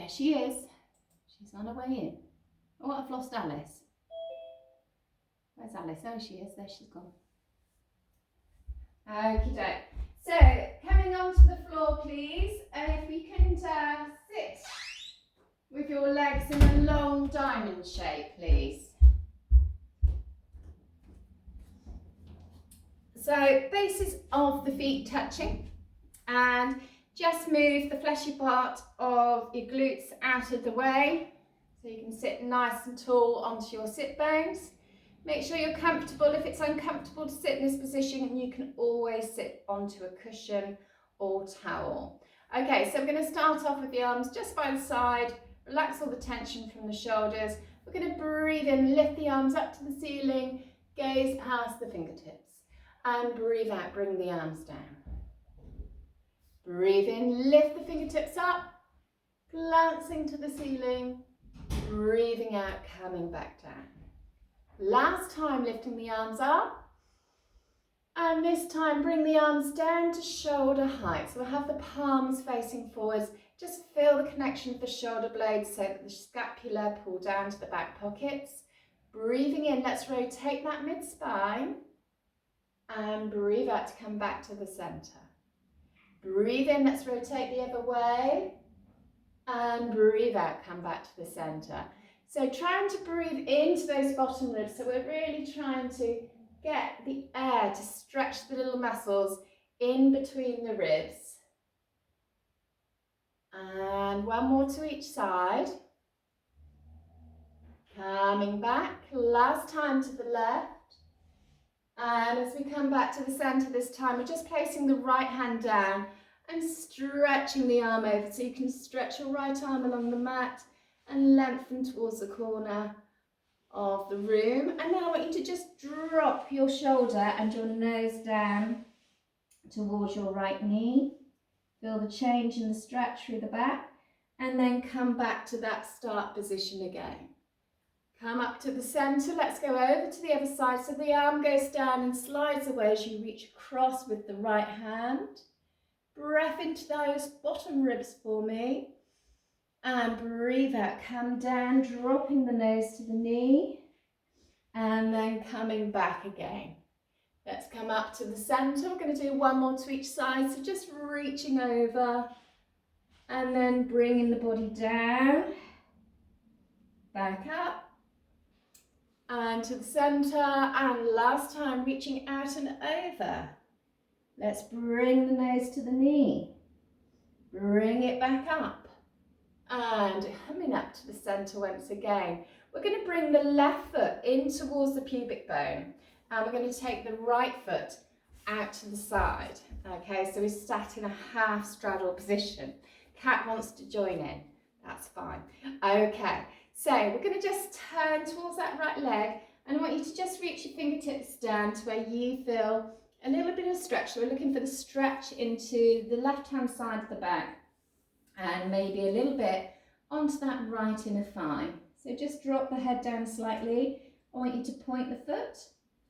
There she is. She's on her way in. Oh, I've lost Alice. Where's Alice? Oh, she is. There she's gone. Okie doke. So, coming onto the floor, please. If we can sit with your legs in a long diamond shape, please. So, bases of the feet touching, and just move the fleshy part of your glutes out of the way so you can sit nice and tall onto your sit bones. Make sure you're comfortable. If it's uncomfortable to sit in this position, you can always sit onto a cushion or towel. Okay, so we're going to start off with the arms just by the side. Relax all the tension from the shoulders. We're going to breathe in, lift the arms up to the ceiling, gaze past the fingertips, and breathe out, bring the arms down. Breathe in, lift the fingertips up, glancing to the ceiling, breathing out, coming back down. Last time, lifting the arms up, and this time bring the arms down to shoulder height. So we'll have the palms facing forwards. Just feel the connection of the shoulder blades so that the scapula pull down to the back pockets. Breathing in, let's rotate that mid-spine, and breathe out to come back to the centre. Breathe in, let's rotate the other way, and breathe out, come back to the centre. So trying to breathe into those bottom ribs, so we're really trying to get the air to stretch the little muscles in between the ribs. And one more to each side. Coming back, last time to the left. And as we come back to the centre this time, we're just placing the right hand down and stretching the arm over. So you can stretch your right arm along the mat and lengthen towards the corner of the room. And then I want you to just drop your shoulder and your nose down towards your right knee. Feel the change in the stretch through the back, and then come back to that start position again. Come up to the centre, let's go over to the other side. So the arm goes down and slides away as you reach across with the right hand. Breath into those bottom ribs for me. And breathe out, come down, dropping the nose to the knee. And then coming back again. Let's come up to the centre. We're going to do one more to each side. So just reaching over and then bringing the body down. Back up. And to the centre, and last time reaching out and over. Let's bring the nose to the knee. Bring it back up. And coming up to the centre once again. We're going to bring the left foot in towards the pubic bone. And we're going to take the right foot out to the side. Okay, so we sat in a half straddle position. Cat wants to join in. That's fine. Okay. So we're going to just turn towards that right leg, and I want you to just reach your fingertips down to where you feel a little bit of stretch. So we're looking for the stretch into the left-hand side of the back and maybe a little bit onto that right inner thigh. So just drop the head down slightly. I want you to point the foot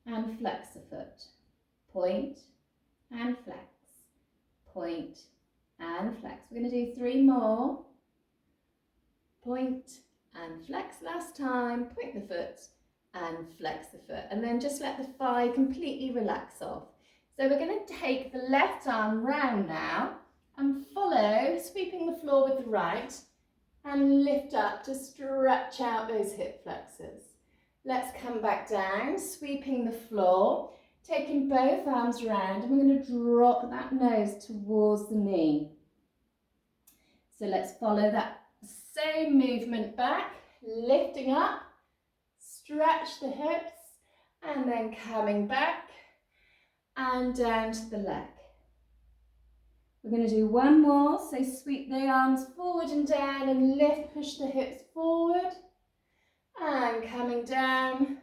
and flex the foot. Point and flex. Point and flex. We're going to do 3 more. Point and flex last time, point the foot and flex the foot, and then just let the thigh completely relax off. So we're going to take the left arm round now and follow, sweeping the floor with the right, and lift up to stretch out those hip flexors. Let's come back down, sweeping the floor, taking both arms round, and we're going to drop that nose towards the knee. So let's follow that same movement back, lifting up, stretch the hips, and then coming back and down to the leg. We're going to do one more, so sweep the arms forward and down and lift, push the hips forward, and coming down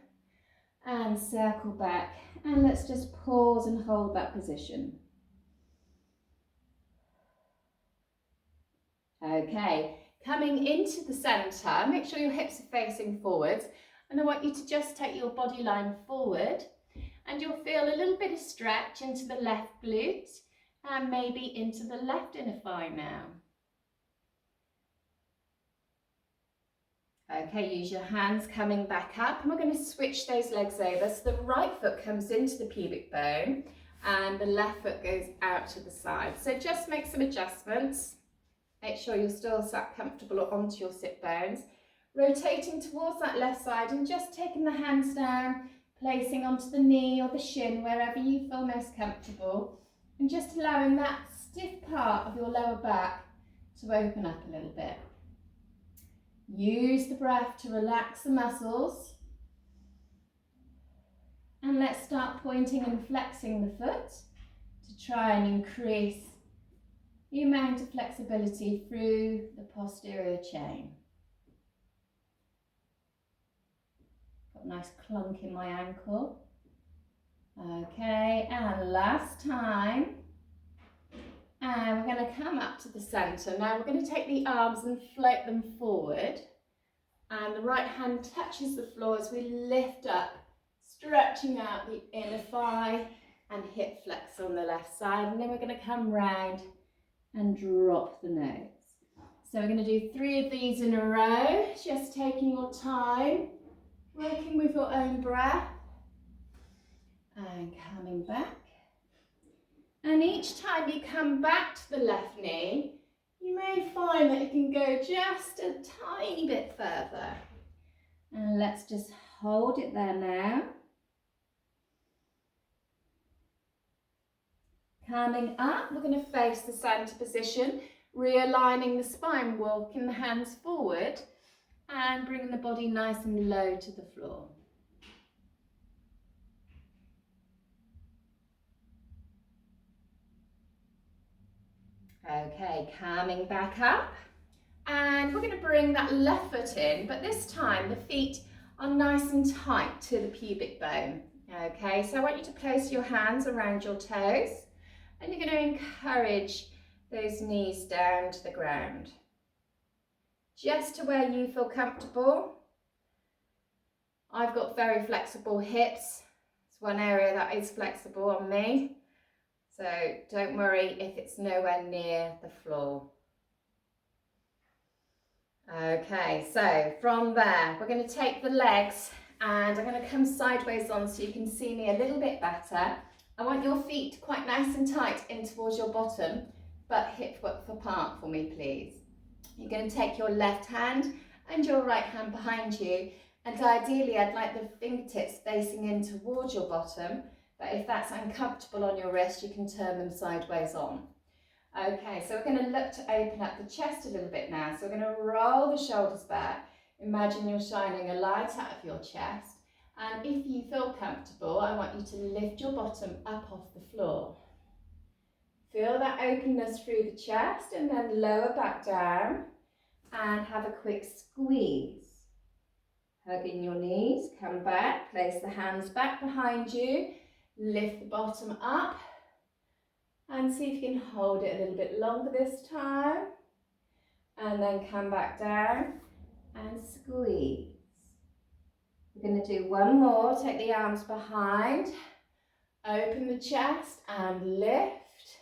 and circle back. And let's just pause and hold that position. Okay. Coming into the centre, make sure your hips are facing forwards, and I want you to just take your body line forward, and you'll feel a little bit of stretch into the left glute and maybe into the left inner thigh now. Okay, use your hands coming back up, and we're going to switch those legs over. So the right foot comes into the pubic bone and the left foot goes out to the side. So just make some adjustments. Make sure you're still sat comfortable onto your sit bones. Rotating towards that left side and just taking the hands down, placing onto the knee or the shin, wherever you feel most comfortable, and just allowing that stiff part of your lower back to open up a little bit. Use the breath to relax the muscles. And let's start pointing and flexing the foot to try and increase the amount of flexibility through the posterior chain. Got a nice clunk in my ankle. Okay, and last time. And we're going to come up to the centre. Now we're going to take the arms and float them forward. And the right hand touches the floor as we lift up, stretching out the inner thigh and hip flex on the left side. And then we're going to come round and drop the nose. So we're going to do 3 of these in a row, just taking your time, working with your own breath. And coming back. And each time you come back to the left knee, you may find that you can go just a tiny bit further. And let's just hold it there now. Coming up, we're going to face the centre position, realigning the spine, walking the hands forward and bringing the body nice and low to the floor. Okay, coming back up, and we're going to bring that left foot in, but this time the feet are nice and tight to the pubic bone. Okay, so I want you to place your hands around your toes, and you're going to encourage those knees down to the ground, just to where you feel comfortable. I've got very flexible hips. It's one area that is flexible on me. So don't worry if it's nowhere near the floor. Okay, so from there, we're going to take the legs and I'm going to come sideways on so you can see me a little bit better. I want your feet quite nice and tight in towards your bottom, but hip width apart for me, please. You're going to take your left hand and your right hand behind you, and ideally I'd like the fingertips facing in towards your bottom. But if that's uncomfortable on your wrist, you can turn them sideways on. Okay, so we're going to look to open up the chest a little bit now. So we're going to roll the shoulders back. Imagine you're shining a light out of your chest. And if you feel comfortable, I want you to lift your bottom up off the floor. Feel that openness through the chest and then lower back down and have a quick squeeze. Hugging your knees, come back, place the hands back behind you. Lift the bottom up and see if you can hold it a little bit longer this time, and then come back down and squeeze. We're going to do one more. Take the arms behind, open the chest and lift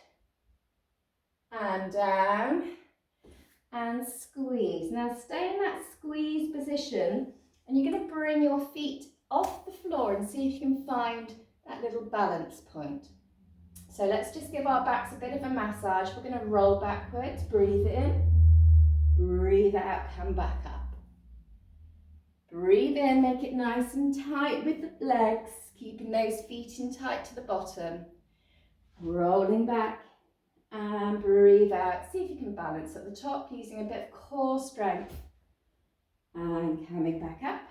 and down and squeeze. Now stay in that squeeze position, and you're going to bring your feet off the floor and see if you can find that little balance point. So let's just give our backs a bit of a massage. We're going to roll backwards, breathe in, breathe out, come back up. Breathe in, make it nice and tight with the legs, keeping those feet in tight to the bottom. Rolling back and breathe out. See if you can balance at the top using a bit of core strength. And coming back up.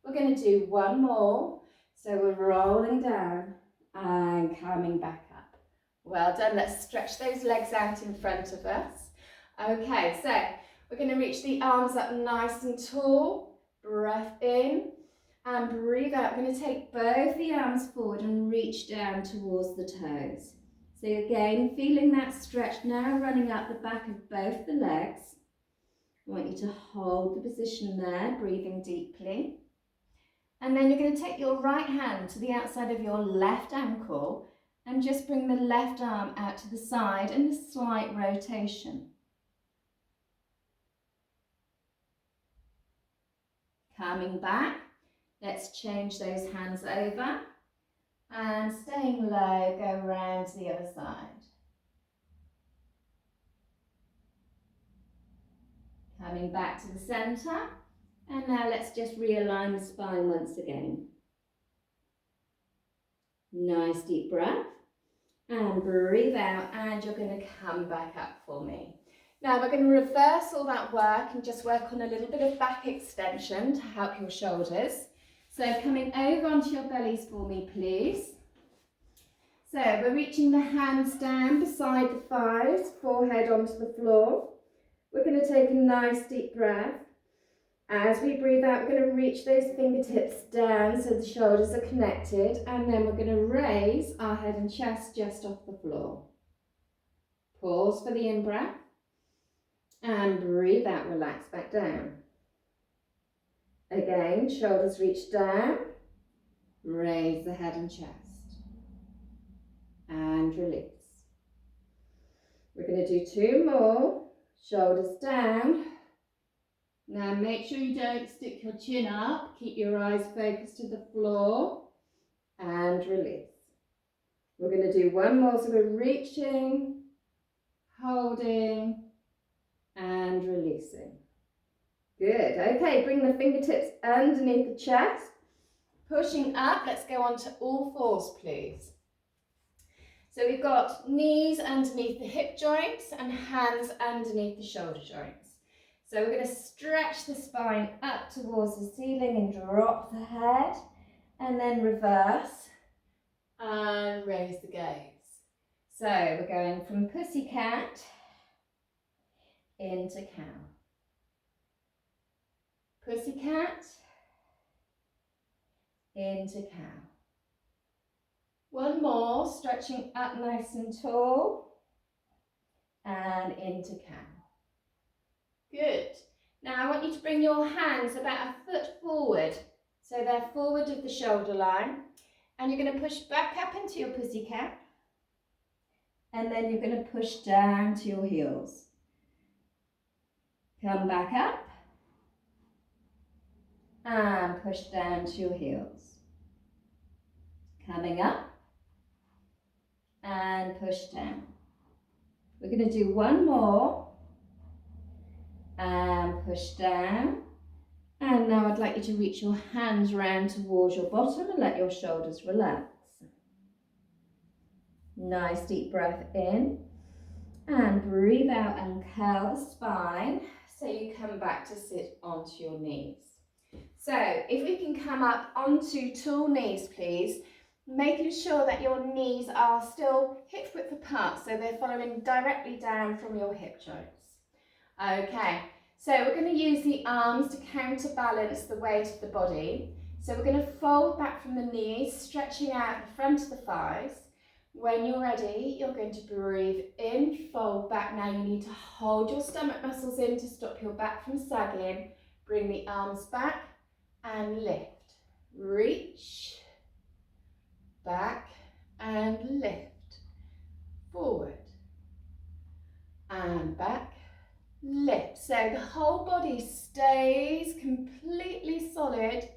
We're going to do one more. So we're rolling down and coming back up. Well done. Let's stretch those legs out in front of us. Okay, so we're going to reach the arms up nice and tall. Breath in and breathe out. We're going to take both the arms forward and reach down towards the toes. So again, feeling that stretch now running up the back of both the legs. I want you to hold the position there, breathing deeply. And then you're going to take your right hand to the outside of your left ankle and just bring the left arm out to the side in a slight rotation. Coming back, let's change those hands over and staying low, go round to the other side. Coming back to the centre, and now let's just realign the spine once again. Nice deep breath, and breathe out, and you're going to come back up for me. Now we're going to reverse all that work and just work on a little bit of back extension to help your shoulders. So coming over onto your bellies for me, please. So we're reaching the hands down beside the thighs, forehead onto the floor. We're going to take a nice deep breath. As we breathe out, we're going to reach those fingertips down so the shoulders are connected, and then we're going to raise our head and chest just off the floor. Pause for the in-breath, and breathe out, relax back down. Again, shoulders reach down, raise the head and chest, and release. We're going to do 2 more, shoulders down. Now make sure you don't stick your chin up, keep your eyes focused to the floor, and release. We're going to do 1 more, so we're reaching, holding, and releasing. Good, okay, bring the fingertips underneath the chest, pushing up. Let's go on to all fours, please. So we've got knees underneath the hip joints and hands underneath the shoulder joints. So we're going to stretch the spine up towards the ceiling and drop the head, and then reverse and raise the gaze. So we're going from pussycat into cow. Pussycat into cow. 1 more, stretching up nice and tall, and into cow. Good. Now I want you to bring your hands about a foot forward. So they're forward of the shoulder line. And you're going to push back up into your pussycat. And then you're going to push down to your heels. Come back up. And push down to your heels. Coming up. And push down. We're going to do 1 more. And push down, and now I'd like you to reach your hands round towards your bottom and let your shoulders relax. Nice deep breath in, and breathe out and curl the spine so you come back to sit onto your knees. So if we can come up onto tall knees, please, making sure that your knees are still hip width apart so they're following directly down from your hip joints. Okay, so we're going to use the arms to counterbalance the weight of the body. So we're going to fold back from the knees, stretching out the front of the thighs. When you're ready, you're going to breathe in, fold back. Now you need to hold your stomach muscles in to stop your back from sagging. Bring the arms back and lift. Reach, back and lift. Forward and back. Lift, so the whole body stays completely solid.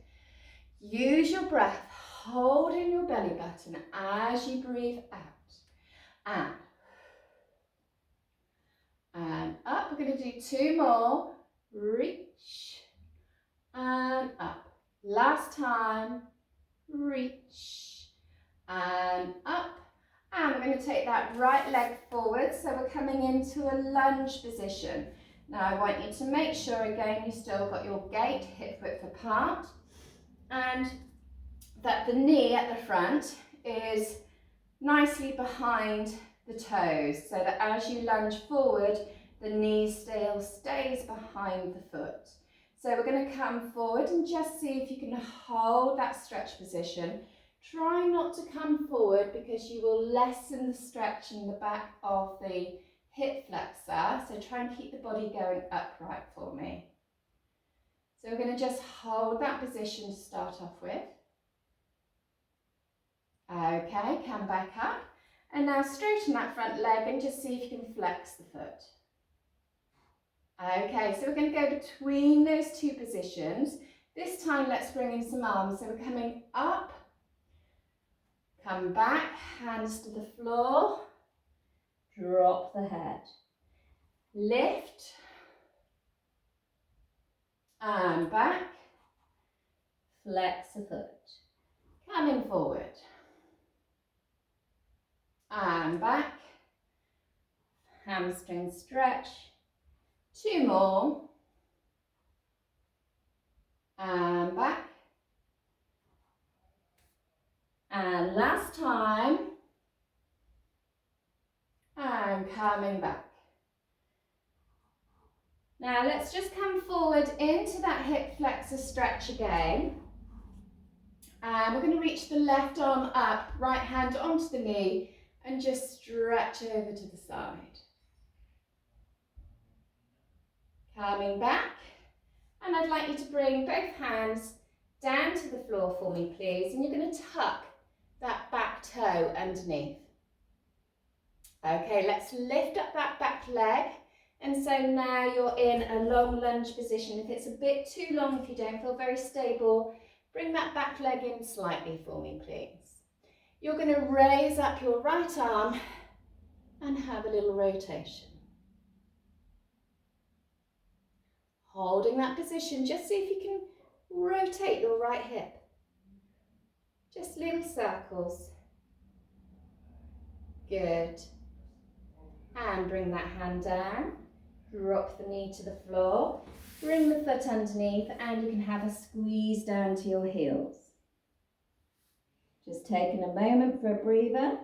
Use your breath, hold in your belly button as you breathe out. And up. We're going to do 2 more. Reach and up. Last time. Reach and up. And we're going to take that right leg forward, so we're coming into a lunge position. Now I want you to make sure again you've still got your gait hip width apart, and that the knee at the front is nicely behind the toes, so that as you lunge forward, the knee still stays behind the foot. So we're going to come forward and just see if you can hold that stretch position. Try not to come forward because you will lessen the stretch in the back of the hip flexor. So try and keep the body going upright for me. So we're going to just hold that position to start off with. Okay, come back up. And now straighten that front leg and just see if you can flex the foot. Okay, so we're going to go between those 2 positions. This time let's bring in some arms. So we're coming up, come back, hands to the floor, drop the head, lift, and back, flex the foot, coming forward, and back, hamstring stretch, 2 more, and back, and last time, and coming back. Now let's just come forward into that hip flexor stretch again. And we're going to reach the left arm up, right hand onto the knee, and just stretch over to the side. Coming back, and I'd like you to bring both hands down to the floor for me, please, and you're going to tuck that back toe underneath. Okay, let's lift up that back leg, and so now you're in a long lunge position. If it's a bit too long, if you don't feel very stable, bring that back leg in slightly for me, please. You're going to raise up your right arm and have a little rotation. Holding that position, just see if you can rotate your right hip. Just little circles. Good. And bring that hand down. Drop the knee to the floor. Bring the foot underneath, and you can have a squeeze down to your heels. Just taking a moment for a breather.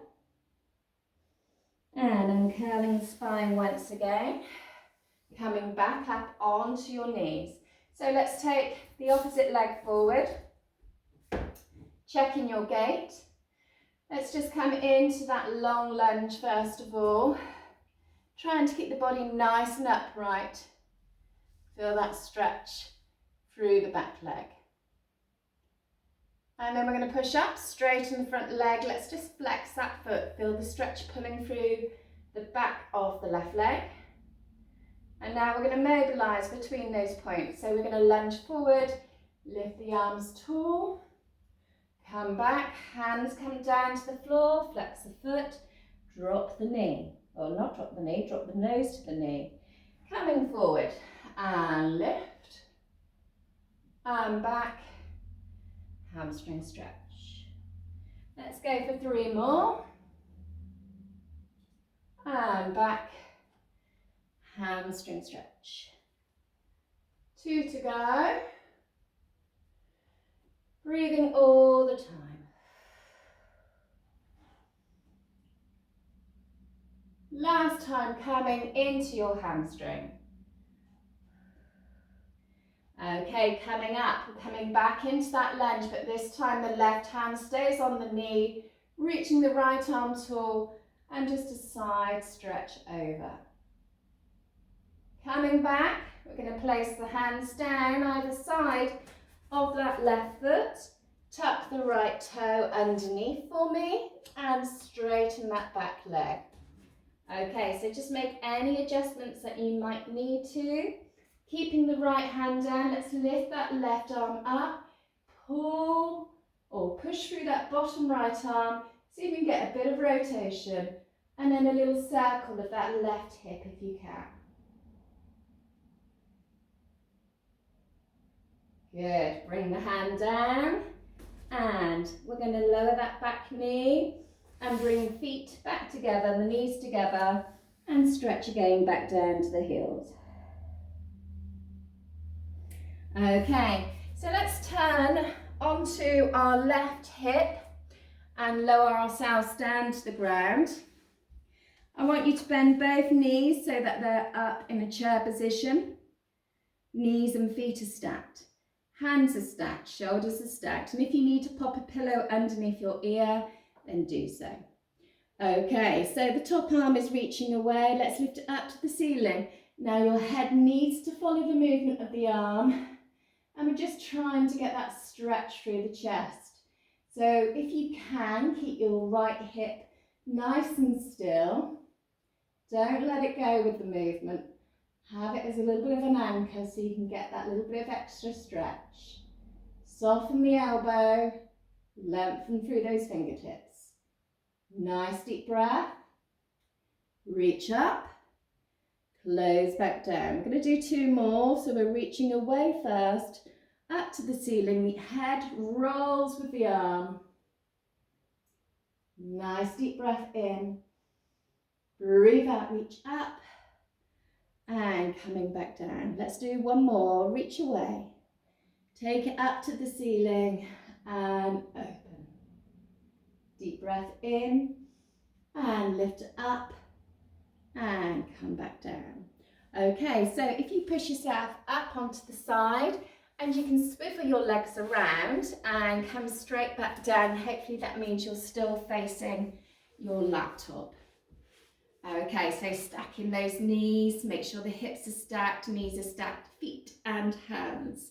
And uncurling the spine once again. Coming back up onto your knees. So let's take the opposite leg forward. Checking your gait. Let's just come into that long lunge first of all. Trying to keep the body nice and upright. Feel that stretch through the back leg. And then we're going to push up, straighten the front leg. Let's just flex that foot. Feel the stretch pulling through the back of the left leg. And now we're going to mobilise between those points. So we're going to lunge forward, lift the arms tall, come back, hands come down to the floor, flex the foot, drop the knee. Or not drop the knee, drop the nose to the knee. Coming forward and lift, and back, hamstring stretch. Let's go for 3 more. And back, hamstring stretch. 2 to go. Breathing all the time. Last time, coming into your hamstring. Okay, coming up, we're coming back into that lunge, but this time the left hand stays on the knee, reaching the right arm tall, and just a side stretch over. Coming back, we're going to place the hands down either side of that left foot, tuck the right toe underneath for me, and straighten that back leg. Okay, so just make any adjustments that you might need to. Keeping the right hand down, let's lift that left arm up, pull or push through that bottom right arm, so you can get a bit of rotation, and then a little circle of that left hip if you can. Good, bring the hand down, and we're going to lower that back knee, and bring the feet back together, the knees together, and stretch again back down to the heels. Okay, so let's turn onto our left hip and lower ourselves down to the ground. I want you to bend both knees so that they're up in a chair position. Knees and feet are stacked. Hands are stacked, shoulders are stacked. And if you need to pop a pillow underneath your ear, then do so. Okay, so the top arm is reaching away. Let's lift it up to the ceiling. Now your head needs to follow the movement of the arm, and we're just trying to get that stretch through the chest. So if you can, keep your right hip nice and still. Don't let it go with the movement. Have it as a little bit of an anchor so you can get that little bit of extra stretch. Soften the elbow, lengthen through those fingertips. Nice deep breath. Reach up, close back down. We're going to do 2 more, so we're reaching away first, up to the ceiling. The head rolls with the arm. Nice deep breath in. Breathe out, reach up, and coming back down. Let's do 1 more. Reach away. Take it up to the ceiling and open. Deep breath in and lift it up and come back down. Okay, so if you push yourself up onto the side and you can swivel your legs around and come straight back down, hopefully that means you're still facing your laptop. Okay, so stacking those knees, make sure the hips are stacked, knees are stacked, feet and hands.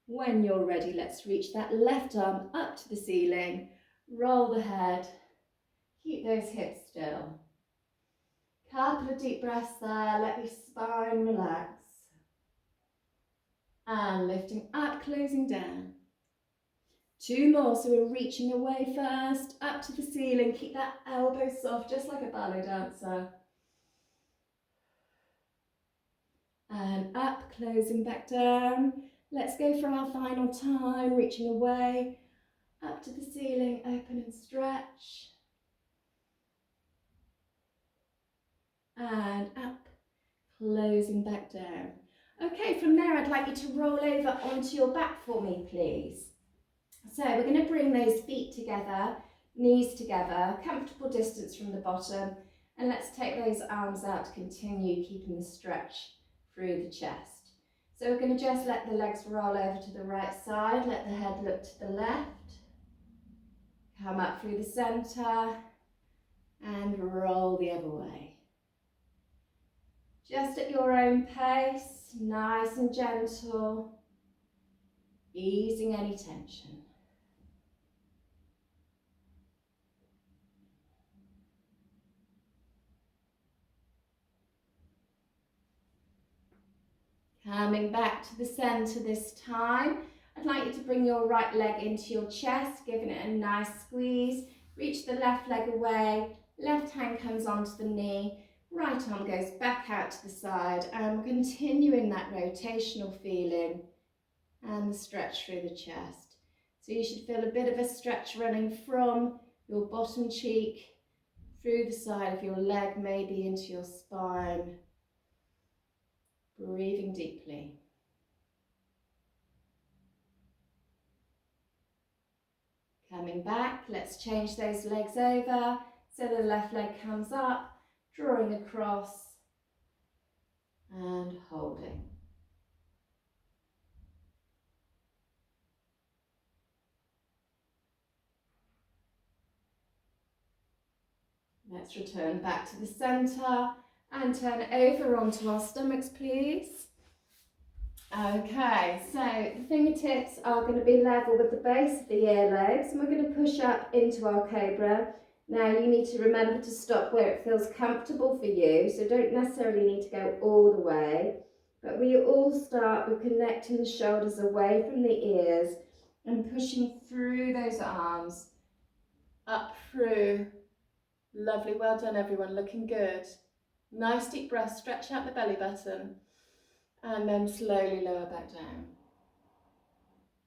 When you're ready, let's reach that left arm up to the ceiling, roll the head, keep those hips still. Couple of deep breaths there, let your spine relax. And lifting up, closing down. 2 more, so we're reaching away first, up to the ceiling, keep that elbow soft, just like a ballet dancer. And up, closing back down. Let's go for our final time, reaching away, up to the ceiling, open and stretch. And up, closing back down. Okay, from there I'd like you to roll over onto your back for me, please. So we're going to bring those feet together, knees together, comfortable distance from the bottom, and let's take those arms out to continue keeping the stretch through the chest. So we're going to just let the legs roll over to the right side, let the head look to the left, come up through the centre and roll the other way. Just at your own pace, nice and gentle, easing any tension. Coming back to the centre this time, I'd like you to bring your right leg into your chest, giving it a nice squeeze. Reach the left leg away, left hand comes onto the knee, right arm goes back out to the side, and we're continuing that rotational feeling and the stretch through the chest. So you should feel a bit of a stretch running from your bottom cheek, through the side of your leg, maybe into your spine. Breathing deeply. Coming back, let's change those legs over. So the left leg comes up, drawing across and holding. Let's return back to the centre and turn over onto our stomachs, please. Okay, so the fingertips are going to be level with the base of the earlobes, and we're going to push up into our cobra. Now you need to remember to stop where it feels comfortable for you, so don't necessarily need to go all the way, but we all start with connecting the shoulders away from the ears and pushing through those arms, up through. Lovely, well done everyone, looking good. Nice deep breath, stretch out the belly button and then slowly lower back down.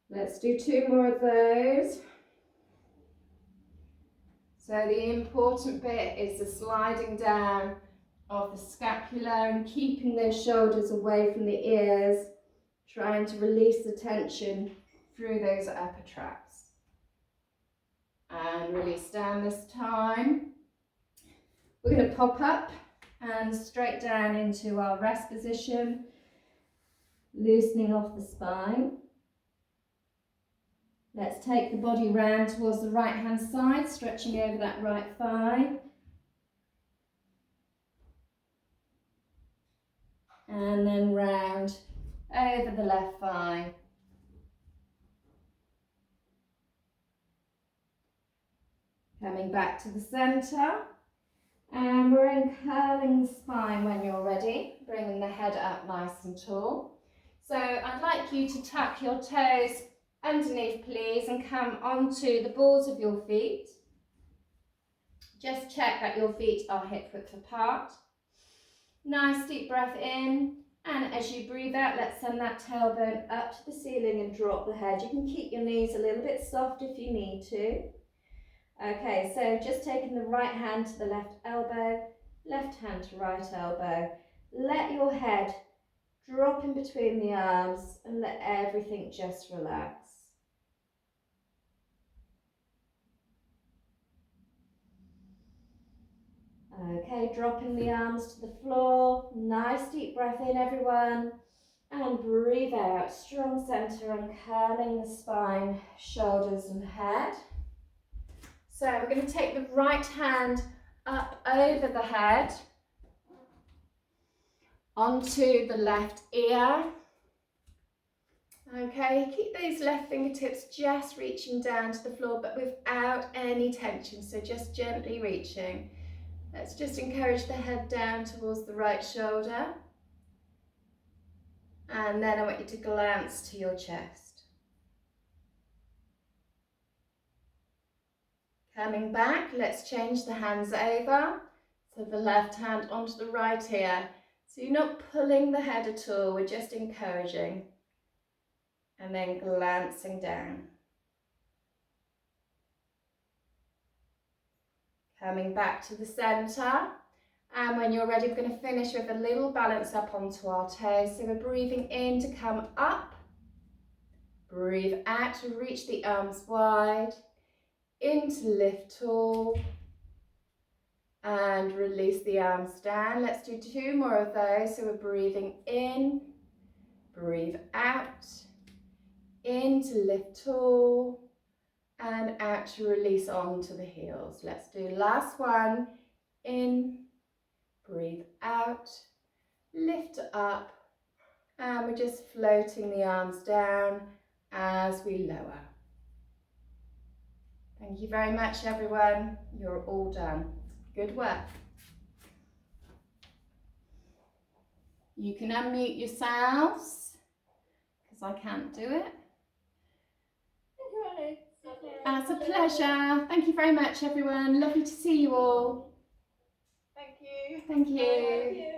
Let's do 2 more of those. So the important bit is the sliding down of the scapula and keeping those shoulders away from the ears, trying to release the tension through those upper traps. And release down this time. We're going to pop up and straight down into our rest position, loosening off the spine. Let's take the body round towards the right hand side, stretching over that right thigh. And then round over the left thigh. Coming back to the centre. And we're in curling the spine when you're ready, bringing the head up nice and tall. So I'd like you to tuck your toes underneath please, and come onto the balls of your feet. Just check that your feet are hip width apart. Nice deep breath in, and as you breathe out, let's send that tailbone up to the ceiling and drop the head. You can keep your knees a little bit soft if you need to. Okay, so just taking the right hand to the left elbow, left hand to right elbow. Let your head drop in between the arms and let everything just relax. Okay, dropping the arms to the floor. Nice deep breath in, everyone. And breathe out. Strong center and curling the spine, shoulders and head. So we're going to take the right hand up over the head, onto the left ear. Okay, keep those left fingertips just reaching down to the floor, but without any tension, so just gently reaching. Let's just encourage the head down towards the right shoulder. And then I want you to glance to your chest. Coming back, let's change the hands over. So the left hand onto the right ear. So you're not pulling the head at all, we're just encouraging. And then glancing down. Coming back to the centre. And when you're ready, we're going to finish with a little balance up onto our toes. So we're breathing in to come up. Breathe out to reach the arms wide. In to lift tall. And release the arms down. Let's do 2 more of those. So we're breathing in. Breathe out. In to lift tall. And out to release onto the heels. Let's do last one. In. Breathe out, lift up, and we're just floating the arms down as we lower. Thank you very much, everyone. You're all done. Good work. You can unmute yourselves, because I can't do it. It's a pleasure. Thank you very much, everyone. Lovely to see you all. Thank you. Thank you.